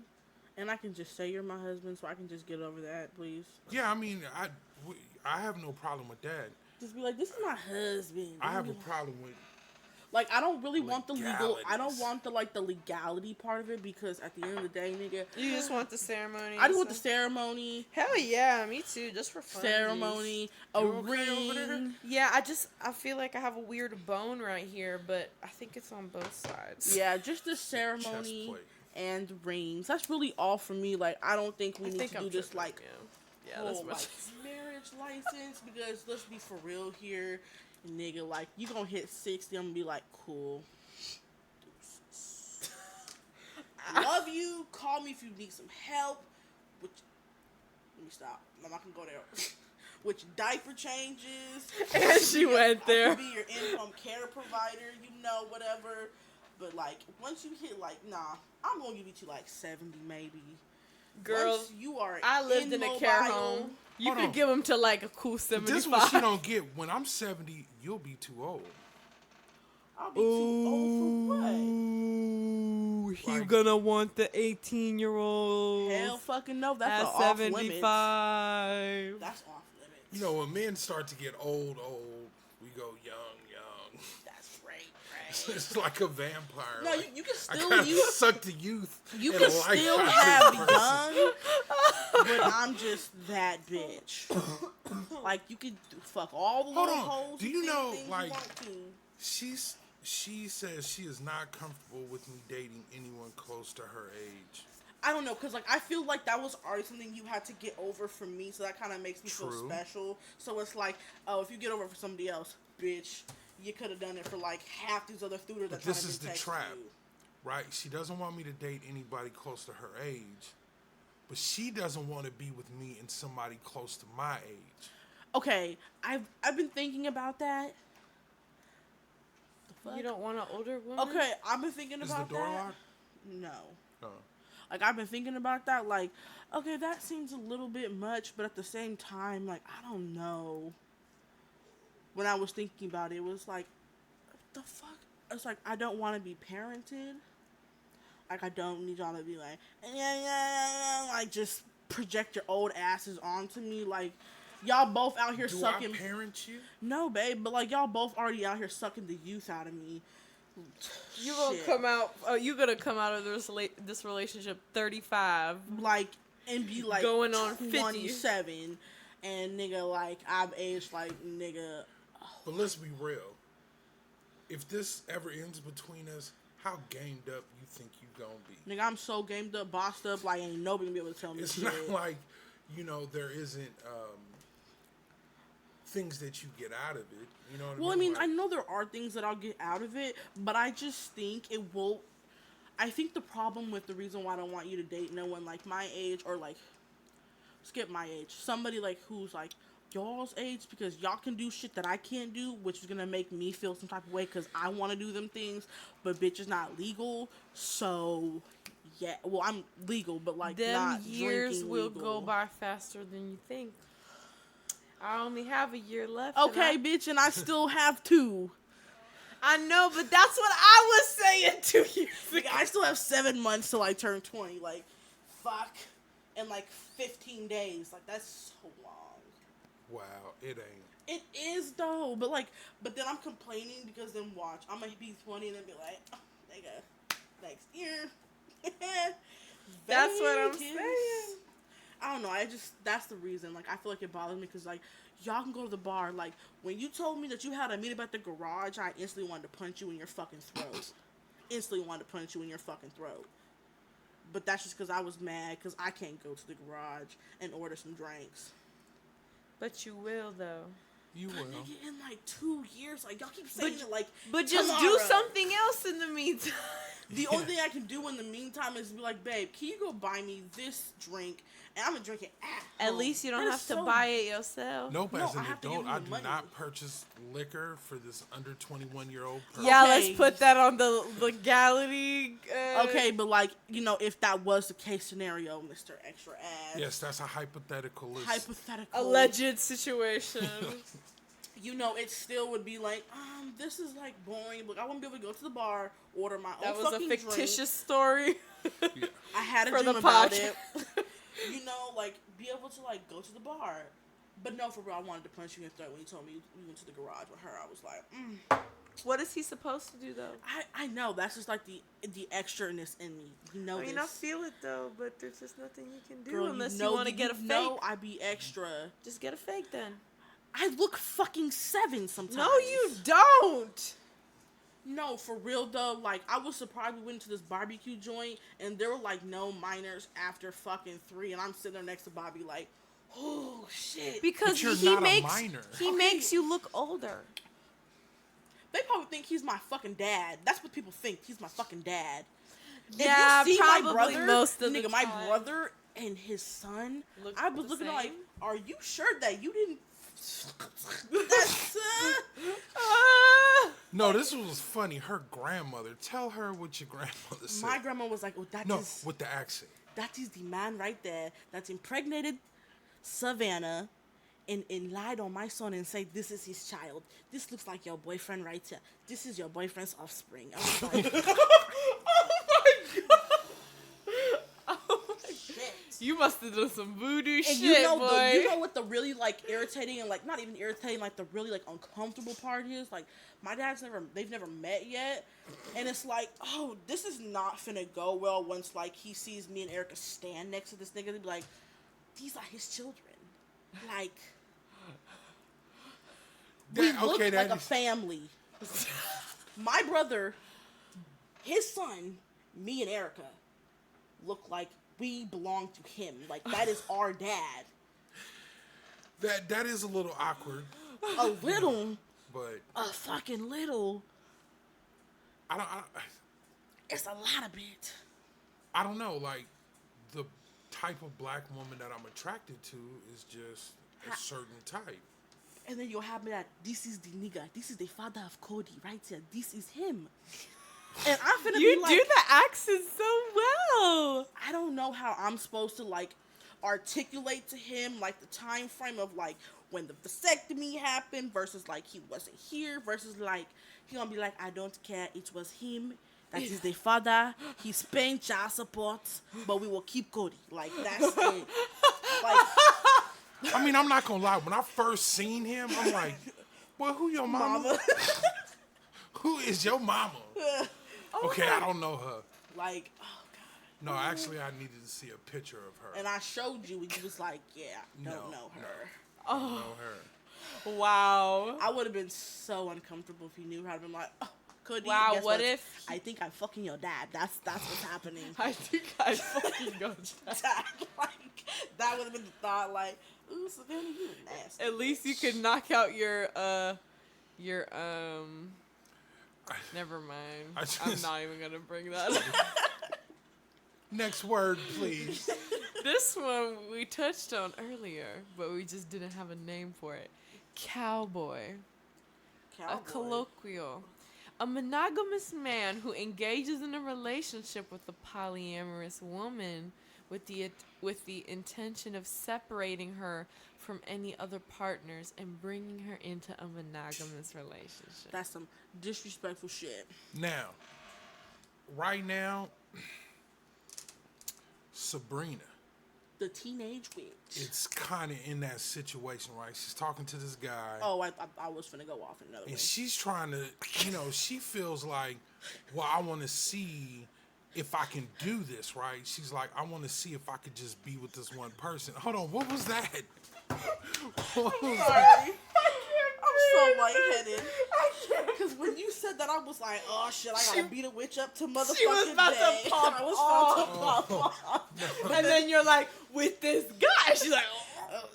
and I can just say you're my husband, so I can just get over that, please? Yeah, I mean, I have no problem with that. Just be like, this is my husband. I have a problem with, like, I don't really want the legal. I don't legalities. want the legality part of it, because at the end of the day, nigga, You just want the ceremony. I just want the ceremony. Hell yeah, me too. Just for fun. Ceremony, a You okay over there? ring. Yeah, I feel like I have a weird bone right here, but I think it's on both sides. Yeah, just the chest ceremony plate. and rings. That's really all for me. Like, I don't think we need to do this like yeah, whole that's like much. marriage license, because let's be for real here, nigga. Like, you gonna hit 60, I'm gonna be like, cool. Love you. Call me if you need some help. Which, let me stop. I'm not gonna go there. which diaper changes. And she went there. I can be your in-home care provider, whatever. But like, once you hit like, nah, I'm gonna give you to like 70 maybe. Girl, once you are I lived in a care home. You could give them to like a cool 75. This one she don't get. When I'm 70, you'll be too old. I'll be too old for what? Ooh, you Like- gonna want the 18-year-old Hell fucking no, that's at off 75. limits. That's off limits. You know, when men start to get old, we go young. That's right. It's like a vampire. No, like, you can I still kind of suck the youth. You in can a still lifetime have person. young, but I'm just that bitch. Like, you could fuck all the Hold little on. hoes. Do you know, things like- you want to. She says she is not comfortable with me dating anyone close to her age. I don't know, because, like, I feel like that was already something you had to get over for me, so that kind of makes me feel True. special. So it's like, oh, if you get over it for somebody else, bitch, you could have done it for, like, half these other suitors that But this trying is to the text trap, you. right? She doesn't want me to date anybody close to her age, but she doesn't want to be with me and somebody close to my age. Okay, I've been thinking about that. The fuck? You don't want an older woman? Okay, I've been thinking Is about the door that. locked? No. Oh. Like, I've been thinking about that, like, okay, that seems a little bit much, but at the same time, like, I don't know. When I was thinking about it, it was like, the fuck? It's like, I don't want to be parented. Like, I don't need y'all to be like, like, just project your old asses onto me. Like, y'all both out here Do sucking. I parent you? No, babe, but, like, y'all both already out here sucking the youth out of me. You gonna Shit. come out? You gonna come out of this relationship 35? Like, and be like Going on 50. 27, and nigga, like, I've aged like nigga. But let's be real. If this ever ends between us, how gamed up you think you gonna be? Nigga, I'm so gamed up, bossed up, like ain't nobody gonna be able to tell me It's shit. not like, there isn't things that you get out of it. You know what Well, I I mean, Like, I know there are things that I'll get out of it, but I just think it will. I think the problem with the reason why I don't want you to date no one like my age, or like, skip my age, somebody like who's like y'all's age, because y'all can do shit that I can't do, which is gonna make me feel some type of way because I want to do them things, but bitch is not legal. So yeah, well, I'm legal, but like Them not years drinking will legal. go by faster than you think. I only have a year left. Okay, and bitch, and I still have 2. I know, but that's what I was saying 2 years Like, ago. I still have 7 months till I turn 20. Like, fuck. In like 15 days. Like, that's so long. wow, it ain't. It is though. But then I'm complaining because then watch. I'm gonna be 20 and then be like, oh, nigga, next year. That's what I'm Vegas. saying. I don't know. That's the reason. Like, I feel like it bothers me because, like, y'all can go to the bar. Like, when you told me that you had a meetup at the garage, I instantly wanted to punch you in your fucking throat. Instantly wanted to punch you in your fucking throat. But that's just because I was mad because I can't go to the garage and order some drinks. But you will, though. You But will. nigga, in like 2 years, like, y'all keep saying it like, But just tomorrow. do something else in the meantime. The only thing I can do in the meantime is be like, babe, can you go buy me this drink? And I'm gonna drink it at At home. least you don't That have is to so- buy it yourself. Nope, No, as an I have to give adult, you I the do money. not purchase liquor for this under 21-year-old person. Yeah, Okay. let's put that on the legality. Okay, but like, if that was the case scenario, Mr. Extra Ass. Yes, that's a hypothetical list. Hypothetical. Alleged situation. It still would be like, this is like boring. Like, I wouldn't be able to go to the bar, order my That own was a fucking fictitious drink. story. Yeah. I had a for dream the about podcast. it. Like, be able to like go to the bar. But no, for real, I wanted to punch you in the throat when you told me you went to the garage with her. I was like, What is he supposed to do, though? I know. That's just like the extraness in me. You know I mean, this. I feel it, though, but there's just nothing you can do Girl, unless you know want to that get a fake. No, I be extra. Just get a fake, then. I look fucking 7 sometimes. No, you don't. No, for real though. Like, I was surprised we went to this barbecue joint and there were like no minors after fucking 3, and I'm sitting there next to Bobby like, oh shit. Because But you're he not a makes minor. he Okay. makes you look older. They probably think he's my fucking dad. That's what people think. He's my fucking dad. Yeah, if you see probably my brother, most of the nigga, my time. brother and his son, Look I was the looking same? like, are you sure that you didn't That's No, this was funny. Her grandmother. Tell her what your grandmother said. my grandma was like, "Oh, that No, is with the accent. that is the man right there that's impregnated Savannah." And lied on my son and say this is his child. This looks like your boyfriend right here. This is your boyfriend's offspring. I was like, You must have done some voodoo and shit, you know boy. you know what the really like irritating and like not even irritating, like the really like uncomfortable part is? Like my they've never met yet, and it's like, oh, this is not finna go well once like he sees me and Erica stand next to this nigga and be like, these are his children. Like we look like a family. My brother, his son, me and Erica look like we belong to him. Like that is our dad. That is a little awkward, A little, but a fucking little. I don't. It's a lot of it. I don't know. Like the type of black woman that I'm attracted to is just a certain type. And then you'll have me that this is the nigga. This is the father of Cody right here. This is him. And I'm finna You be like, do the accent so well. I don't know how I'm supposed to like articulate to him like the time frame of like when the vasectomy happened versus like he wasn't here versus like he gonna be like, I don't care, it was him. That is the father. He's paying child support, but we will keep Cody. Like that's it. Like I mean, I'm not gonna lie. When I first seen him, I'm like, "Well, who your mama? mama. Who is your mama?" Okay, I don't know her. Like, oh god. No, actually, I needed to see a picture of her. And I showed you, and you was like, yeah, don't No, know her. I don't know her. Wow. I would have been so uncomfortable if you knew her. I'd been like, oh, Cody, Wow, guess what if I think I'm fucking your dad. That's what's happening. I think I fucking got that. Like, that would have been the thought, like, ooh, Savannah, you nasty. At least you could knock out your never mind. I I'm just- not even gonna bring that up. Next word, please. This one we touched on earlier, but we just didn't have a name for it. Cowboy. Cowboy. A colloquial. A monogamous man who engages in a relationship with a polyamorous woman with the intention of separating her from any other partners and bringing her into a monogamous relationship. That's some disrespectful shit. Now, right now, Sabrina, The teenage witch. it's kind of in that situation, right? She's talking to this guy. Oh, I was finna go off in another way. And she's trying to, she feels like, well, I want to see if I can do this, right? She's like, I want to see if I could just be with this one person. Hold on, what was that? What was that? Sorry. I'm so lightheaded. Because when you said that, I was like, oh shit, I gotta beat a witch up to motherfucking She was about day. to pop I was about to pop off. And then you're like, with this guy. She's like, oh.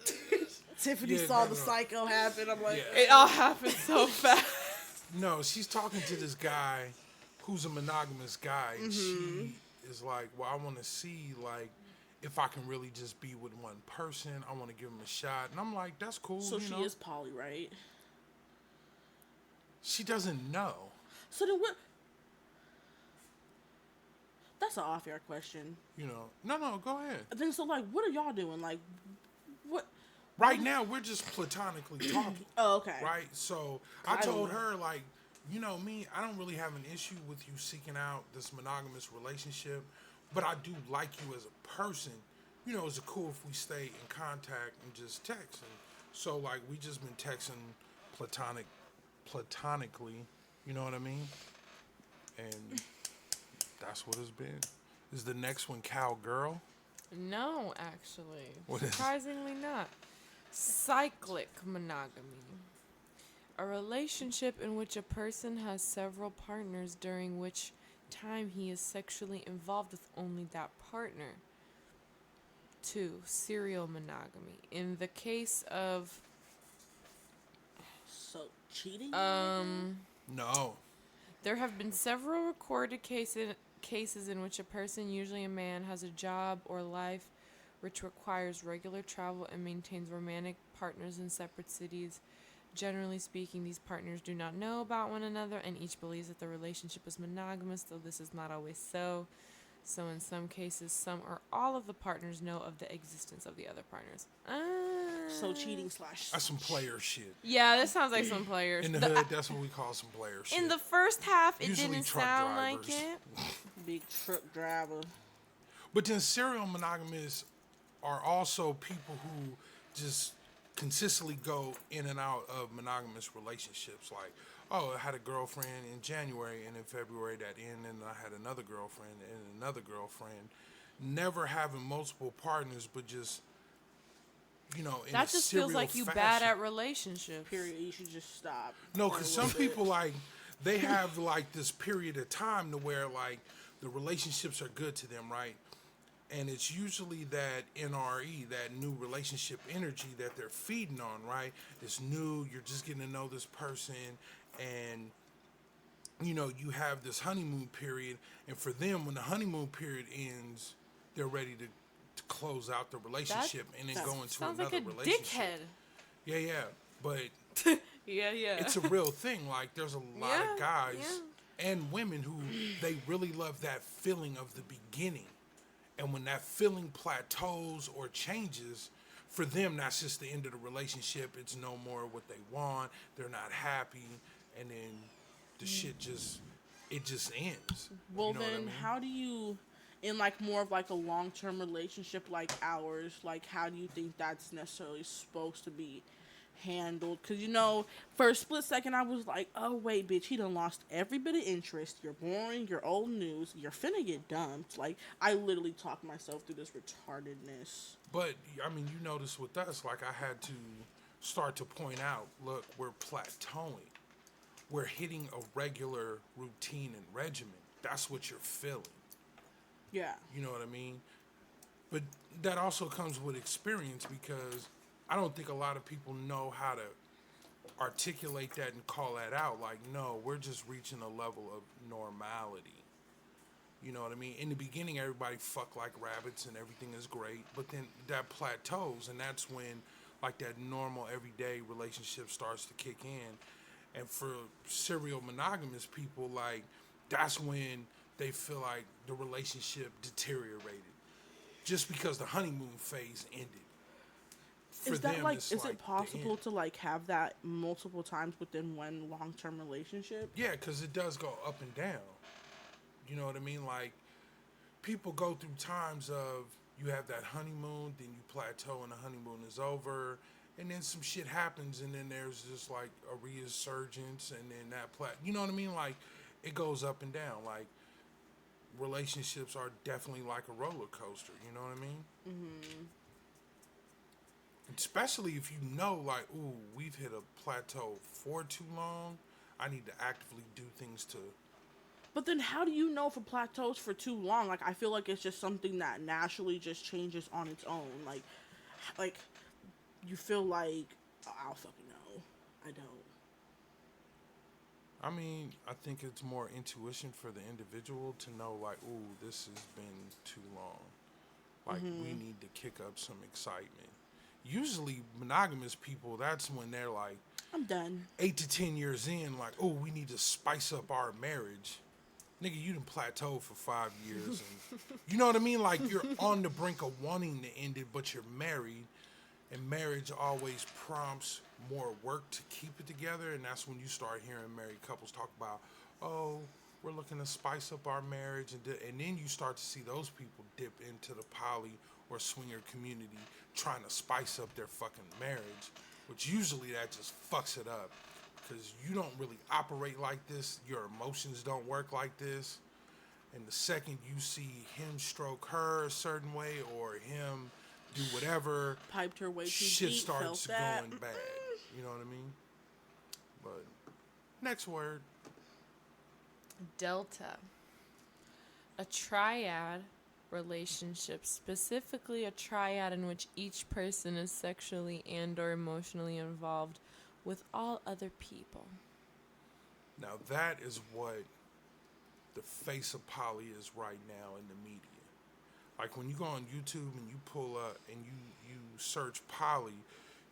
Tiffany Yeah, saw no, the no. psycho happen. I'm like, Yeah. It all happened so fast. No, she's talking to this guy who's a monogamous guy. And she is like, well, I want to see, like, if I can really just be with one person. I want to give him a shot. And I'm like, that's cool. so you she know? is poly, right? She doesn't know. So then what? That's an off-air question. No, go ahead. Then so like, what are y'all doing? Like, what? Right now, we're just platonically talking. Oh, okay. Right? So I I told don't know. her, like, you know me, I don't really have an issue with you seeking out this monogamous relationship, but I do like you as a person. Is it cool if we stay in contact and just text? And so, like, we just been texting platonically, you know what I mean? And that's what it's been. Is the next one cowgirl? No, actually. What is it? Surprisingly not. Cyclic monogamy. A relationship in which a person has several partners during which time he is sexually involved with only that partner. 2. Serial monogamy. In the case of So cheating? No. there have been several recorded cases in which a person, usually a man, has a job or life which requires regular travel and maintains romantic partners in separate cities. Generally speaking, these partners do not know about one another, and each believes that the relationship is monogamous, though this is not always so. So in some cases, some or all of the partners know of the existence of the other partners. So cheating / That's some player shit. Yeah, this sounds like some players. In the hood, that's what we call some player shit. In the first half, it Usually didn't truck sound drivers. like it. big truck driver. But then serial monogamists are also people who just consistently go in and out of monogamous relationships. Like, oh, I had a girlfriend in January, and in February that ended, and I had another girlfriend and another girlfriend. Never having multiple partners, but just, in That a just feels serial like you fashion. bad at relationships. Period. You should just stop. No, for a because some little bit. people, like, they have, like, this period of time to where, like, the relationships are good to them, right? And it's usually that NRE, that new relationship energy that they're feeding on, right? It's new, you're just getting to know this person, and, you have this honeymoon period, and for them, when the honeymoon period ends, they're ready to close out the relationship and then go into Sounds another like a relationship. dickhead. Yeah, but Yeah. it's a real thing. Like, there's a lot Yeah, of guys yeah. and women who they really love that feeling of the beginning. And when that feeling plateaus or changes, for them, that's just the end of the relationship. It's no more what they want. They're not happy. And then the shit just ends. Well, You know what I then, mean? how do you, in like more of like a long-term relationship like ours, like how do you think that's necessarily supposed to be handled? Because for a split second I was like, oh wait, bitch, he done lost every bit of interest. You're boring. You're old news. You're finna get dumped. Like, I literally talked myself through this retardedness. But, I mean, you notice with us, like, I had to start to point out, look, we're plateauing. We're hitting a regular routine and regimen. That's what you're feeling. Yeah. You know what I mean? But that also comes with experience, because I don't think a lot of people know how to articulate that and call that out. Like, no, we're just reaching a level of normality. You know what I mean? In the beginning, everybody fuck like rabbits and everything is great. But then that plateaus, and that's when, like, that normal everyday relationship starts to kick in. And for serial monogamous people, like, that's when they feel like the relationship deteriorated. Just because the honeymoon phase ended. For Is that them, like, it's is like it the possible end. to like have that multiple times within one long-term relationship? Yeah, because it does go up and down. You know what I mean? Like, people go through times of, you have that honeymoon, then you plateau and the honeymoon is over, and then some shit happens, and then there's just like a resurgence, and then that you know what I mean? Like, it goes up and down. Like, relationships are definitely like a roller coaster, you know what I mean? Mm-hmm. Especially if you know, like, ooh, we've hit a plateau for too long, I need to actively do things to... But then how do you know if a plateau's for too long? Like, I feel like it's just something that naturally just changes on its own. Like you feel like, I'll fucking know. I don't. I mean, I think it's more intuition for the individual to know, like, ooh, this has been too long. Like, we need to kick up some excitement. Usually, monogamous people, that's when they're like, I'm done. 8 to 10 years in, like, oh, we need to spice up our marriage. Nigga, you done plateaued for 5 years. And, you know what I mean? Like, you're on the brink of wanting to end it, but you're married. And marriage always prompts more work to keep it together. And that's when you start hearing married couples talk about, oh, we're looking to spice up our marriage. And then you start to see those people dip into the poly or swinger community trying to spice up their fucking marriage, which usually that just fucks it up. Because you don't really operate like this. Your emotions don't work like this. And the second you see him stroke her a certain way or him do whatever, Piped her way too shit deep, starts felt that. going bad. You know what I mean? But next word. Delta. A triad relationship, specifically a triad in which each person is sexually and or emotionally involved with all other people. Now that is what the face of poly is right now in the media. Like when you go on YouTube and you pull up and you search poly,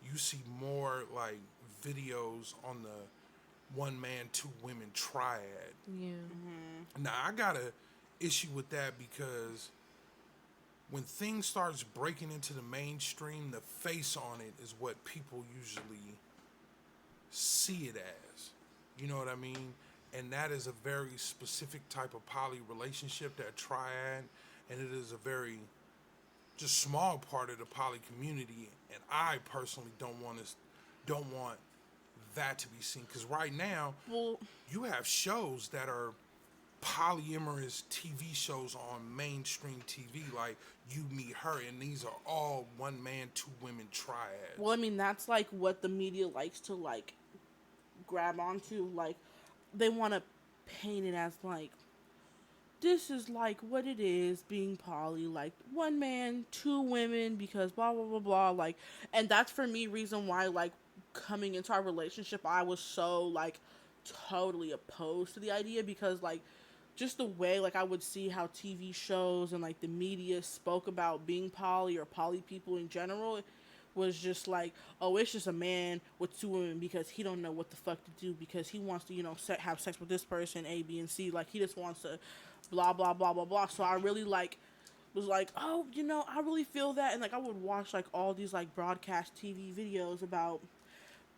you see more like videos on the one man, two women triad. Yeah. Now I got a issue with that because when things starts breaking into the mainstream, the face on it is what people usually see it as. You know what I mean? And that is a very specific type of poly relationship, that triad, and it is a very just small part of the poly community. And I personally don't want that to be seen, because right now Well, you have shows that are polyamorous TV shows on mainstream TV, like You Meet Her, and these are all one man, two women triads. well, I mean, that's like what the media likes to like grab onto. Like, they want to paint it as like, this is like what it is being poly, like one man, two women, because blah blah blah blah. Like, and that's for me reason why, like, coming into our relationship, I was so like totally opposed to the idea, because like just the way like I would see how TV shows and like the media spoke about being poly or poly people in general was just like, oh, it's just a man with two women because he don't know what the fuck to do, because he wants to, have sex with this person, A, B, and C. Like, he just wants to blah, blah, blah, blah, blah. So I really like was like, oh, I really feel that. And like I would watch like all these like broadcast TV videos about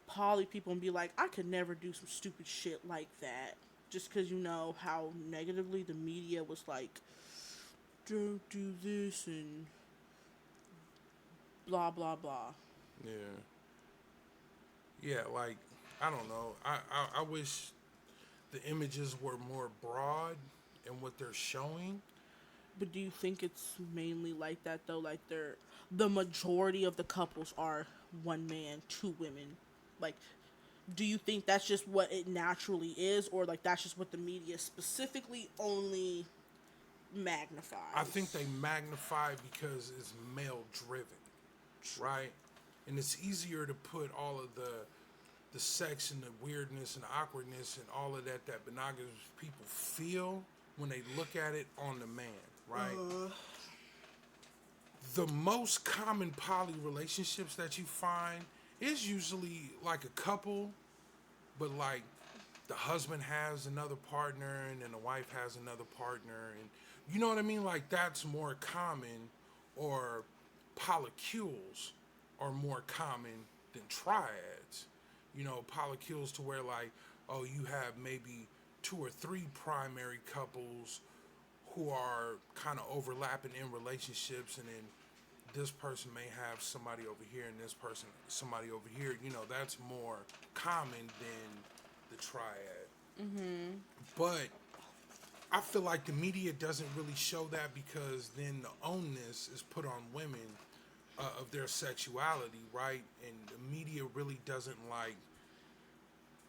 poly people and be like, I could never do some stupid shit like that. Just because how negatively the media was like, don't do this and blah, blah, blah. Yeah. Yeah, like, I don't know. I wish the images were more broad in what they're showing. But do you think it's mainly like that, though? Like, the majority of the couples are one man, two women. Like, do you think that's just what it naturally is? Or, like, that's just what the media specifically only magnifies? I think they magnify because it's male-driven, right? And it's easier to put all of the sex and the weirdness and the awkwardness and all of that monogamous people feel when they look at it on the man, right? The most common poly relationships that you find is usually like a couple, but like the husband has another partner and then the wife has another partner, and you know what I mean? Like, that's more common, or polycules are more common than triads. Polycules to where like, oh, you have maybe 2 or 3 primary couples who are kind of overlapping in relationships, and then this person may have somebody over here and this person somebody over here. That's more common than the triad. Mm-hmm. But I feel like the media doesn't really show that, because then the onus is put on women of their sexuality, right? And the media really doesn't like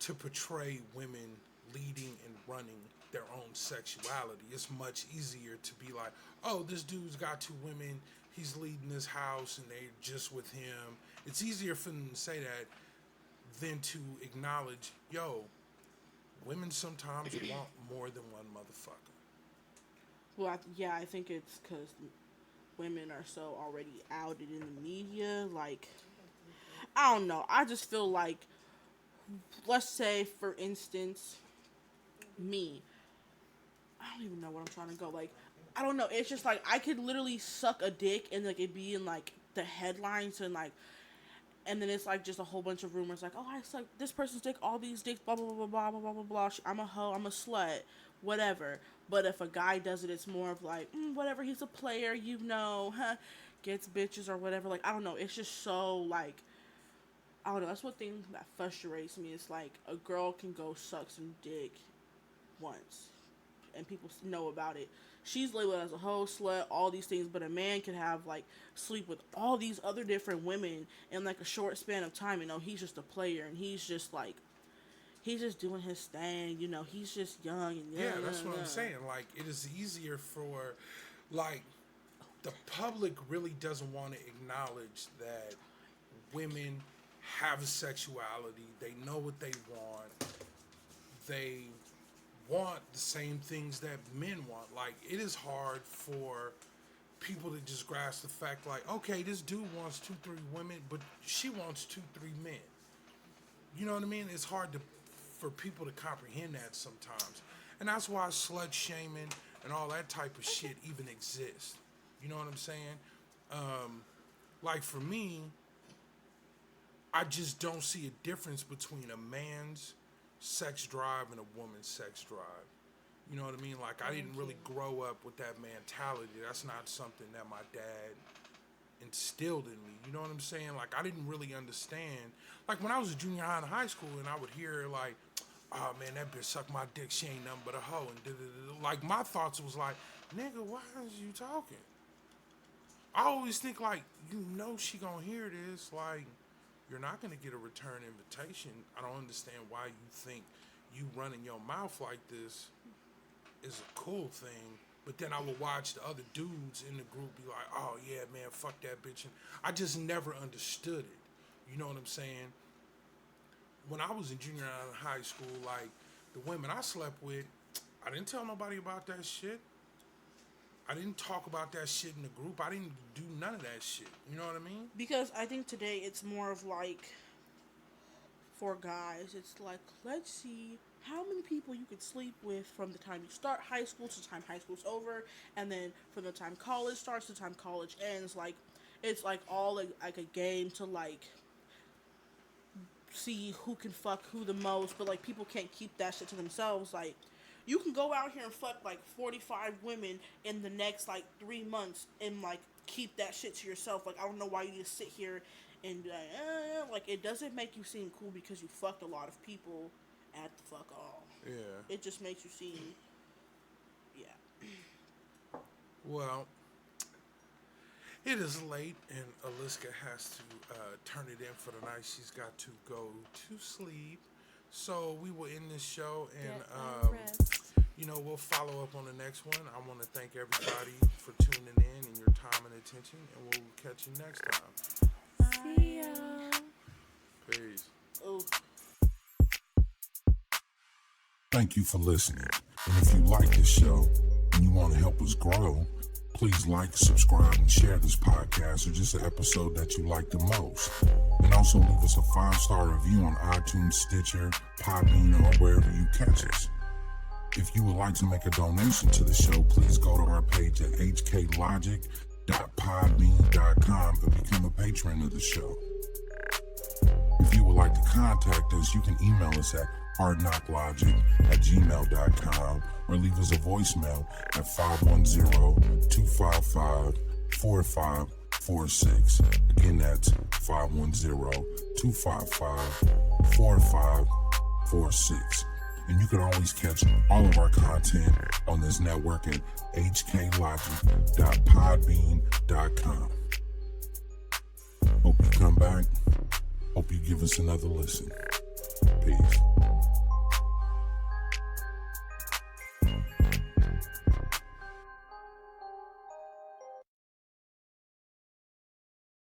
to portray women leading and running their own sexuality. It's much easier to be like, oh, this dude's got 2 women, he's leading this house and they're just with him. It's easier for them to say that than to acknowledge, yo, women sometimes want more than one motherfucker. Well, I think it's because women are so already outed in the media. Like, I don't know. I just feel like, let's say, for instance, me. I don't even know what I'm trying to go. Like, I don't know. It's just like I could literally suck a dick and like it be in like the headlines and like, and then it's like just a whole bunch of rumors like, oh, I sucked this person's dick, all these dicks, blah blah blah blah blah blah blah blah. I'm a hoe, I'm a slut, whatever. But if a guy does it, it's more of like, whatever. He's a player, gets bitches or whatever. Like, I don't know. It's just so like, I don't know. That's what thing that frustrates me. It's like a girl can go suck some dick once, and people know about it. She's labeled as a hoe, slut, all these things, but a man can have like sleep with all these other different women in like a short span of time. He's just a player, and he's just like, he's just doing his thing. He's just young and yeah. That's what I'm saying. Like, it is easier for, like, the public really doesn't want to acknowledge that women have a sexuality. They know what they want. They want the same things that men want. Like, it is hard for people to just grasp the fact, like, okay, this dude wants 2-3 women, but she wants 2-3 men. You know what I mean? It's hard for people to comprehend that sometimes. And that's why slut shaming and all that type of shit even exists. You know what I'm saying? Like for me, I just don't see a difference between a man's sex drive and a woman's sex drive. You know what I mean? Like, I didn't really grow up with that mentality. That's not something that my dad instilled in me. You know what I'm saying? Like, I didn't really understand. Like, when I was a junior high and high school and I would hear, like, oh, man, that bitch sucked my dick. She ain't nothing but a hoe. And like, my thoughts was like, nigga, why is you talking? I always think, like, you know she gonna hear this. Like, you're not gonna get a return invitation. I don't understand why you think you running your mouth like this is a cool thing. But then I would watch the other dudes in the group be like, oh, yeah, man, fuck that bitch. And I just never understood it. You know what I'm saying? When I was in junior high and high school, like, the women I slept with, I didn't tell nobody about that shit. I didn't talk about that shit in the group. I didn't do none of that shit. You know what I mean? Because I think today it's more of like, for guys, it's like, let's see how many people you could sleep with from the time you start high school to the time high school's over, and then from the time college starts to the time college ends. Like, it's like all like a game to like see who can fuck who the most, but like people can't keep that shit to themselves. Like, you can go out here and fuck like 45 women in the next like 3 months and like keep that shit to yourself. Like, I don't know why you just sit here and be like it doesn't make you seem cool because you fucked a lot of people at the fuck all. Yeah. It just makes you seem, yeah. Well, it is late and Aliska has to turn it in for the night. She's got to go to sleep. So we will end this show and, you know, we'll follow up on the next one. I want to thank everybody for tuning in and your time and attention, and we'll catch you next time. See ya. Peace. Ooh. Thank you for listening. And if you like this show and you want to help us grow, please like, subscribe, and share this podcast or just an episode that you like the most. And also leave us a 5-star review on iTunes, Stitcher, Podbean, or wherever you catch us. If you would like to make a donation to the show, please go to our page at hklogic.podbean.com and become a patron of the show. If you would like to contact us, you can email us at hardknocklogic@gmail.com or leave us a voicemail at 510-255-4546. Again, that's 510-255-4546. And you can always catch all of our content on this network at hklogic.podbean.com. Hope you come back. Hope you give us another listen. Peace.